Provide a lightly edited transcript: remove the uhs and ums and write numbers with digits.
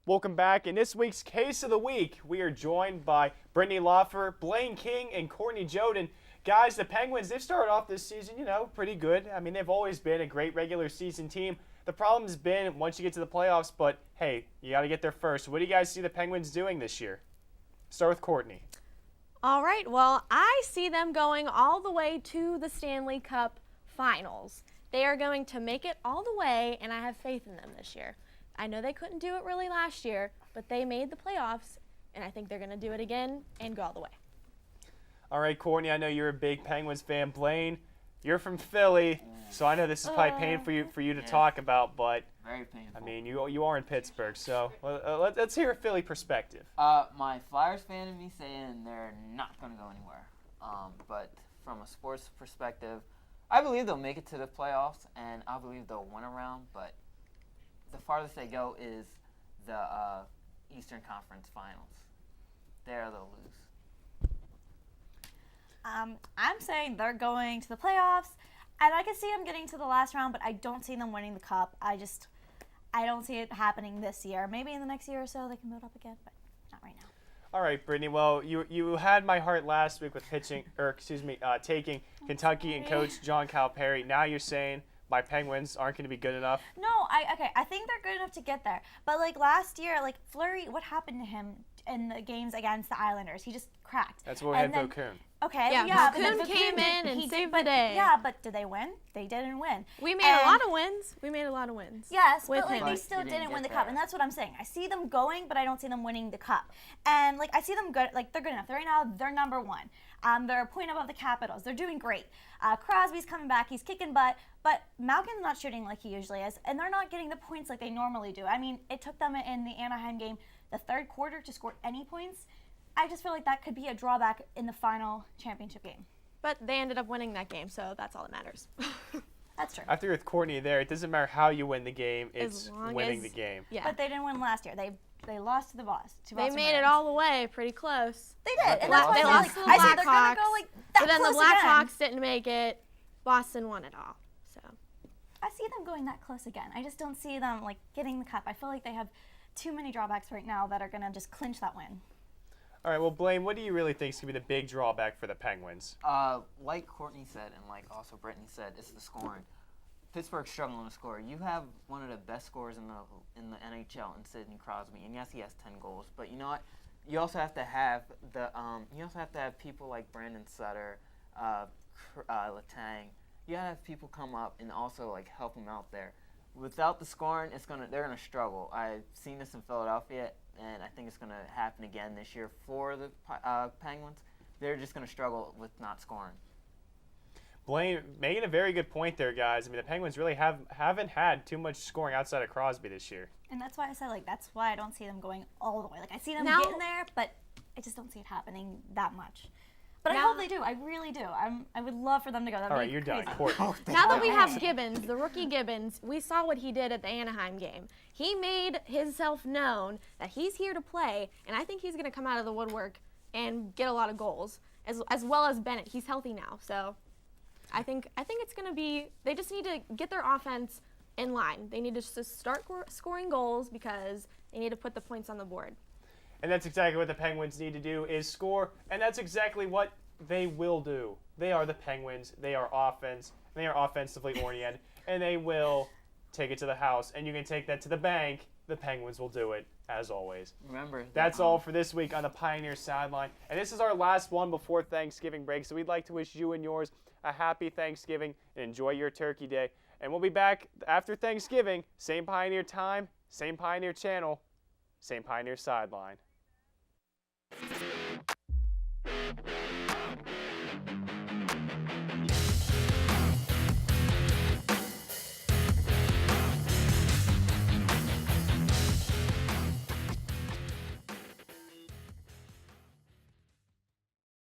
Welcome back. In this week's Case of the Week, we are joined by Brittany Lauffer, Blaine King, and Courtny Jodon. Guys, the Penguins, they've started off this season, pretty good. I mean, they've always been a great regular season team. The problem's been once you get to the playoffs, but hey, you got to get there first. What do you guys see the Penguins doing this year? Start with Courtny. All right, well, I see them going all the way to the Stanley Cup Finals. They are going to make it all the way, and I have faith in them this year. I know they couldn't do it really last year, but they made the playoffs, and I think they're going to do it again and go all the way. All right, Courtny, I know you're a big Penguins fan. Blaine, you're from Philly, so I know this is probably painful for you to talk about, but very painful. I mean, you are in Pittsburgh, so let's hear a Philly perspective. My Flyers fan of me saying they're not going to go anywhere. But from a sports perspective, I believe they'll make it to the playoffs, and I believe they'll win a round, but the farthest they go is the Eastern Conference Finals. There they'll lose. I'm saying they're going to the playoffs, and I can see them getting to the last round, but I don't see them winning the cup. I don't see it happening this year. Maybe in the next year or so they can build up again, but not right now. All right, Brittany. Well, you had my heart last week with taking Kentucky and Coach John Calipari. Now you're saying my Penguins aren't going to be good enough? No, I think they're good enough to get there. But like last year, like Fleury, what happened to him in the games against the Islanders? He just cracked. That's what we had Vokoun. Okay, yeah, but Vokoun came in and saved the day. Yeah, but did they win? They didn't win. We made a lot of wins. Yes, with but like, him. they still didn't win the cup, and that's what I'm saying. I see them going, but I don't see them winning the cup. And like I see them good, like they're good enough. Right now, they're number one. They're a point above the Capitals. They're doing great. Crosby's coming back. He's kicking butt, but Malkin's not shooting like he usually is, and they're not getting the points like they normally do. I mean, it took them in the Anaheim game, the third quarter, to score any points. I just feel like that could be a drawback in the final championship game. But they ended up winning that game, so that's all that matters. That's true. I agree with Courtny there. It doesn't matter how you win the game; it's winning the game. Yeah. But they didn't win last year. They lost to the Boston. They made it all the way, pretty close. They did, and that's why they lost to the I said they're Blackhawks. gonna go like that But then the close again. Blackhawks didn't make it. Boston won it all. So I see them going that close again. I just don't see them like getting the cup. I feel like they have too many drawbacks right now that are gonna just clinch that win. All right, well, Blaine, what do you really think is going to be the big drawback for the Penguins? Like Courtney said, and like also Brittany said, it's the scoring. Pittsburgh's struggling to score. You have one of the best scorers in the NHL in Sidney Crosby, and yes, he has 10 goals. But you know what? You also have to have people like Brandon Sutter, Letang. You gotta have people come up and also like help them out there. Without the scoring, they're gonna struggle. I've seen this in Philadelphia, and I think it's gonna happen again this year for the Penguins. They're just gonna struggle with not scoring. Blaine making a very good point there, guys. I mean, the Penguins really haven't had too much scoring outside of Crosby this year. And that's why I said like that's why I don't see them going all the way. Like I see them getting there, but I just don't see it happening that much. But I hope they do. I really do. I would love for them to go. That'd All right, be you're crazy. done. Courtney. now that we have Gibbons, the rookie Gibbons, we saw what he did at the Anaheim game. He made himself known that he's here to play, and I think he's going to come out of the woodwork and get a lot of goals, as well as Bennett. He's healthy now, so I think it's going to be. They just need to get their offense in line. They need to just start scoring goals because they need to put the points on the board. And that's exactly what the Penguins need to do is score, and that's exactly what they will do. They are the Penguins. They are offense. They are offensively oriented, and they will take it to the house. And you can take that to the bank. The Penguins will do it, as always. Remember, that's all for this week on the Pioneer Sideline. And this is our last one before Thanksgiving break, so we'd like to wish you and yours a happy Thanksgiving and enjoy your Turkey Day. And we'll be back after Thanksgiving, same Pioneer time, same Pioneer channel, same Pioneer Sideline.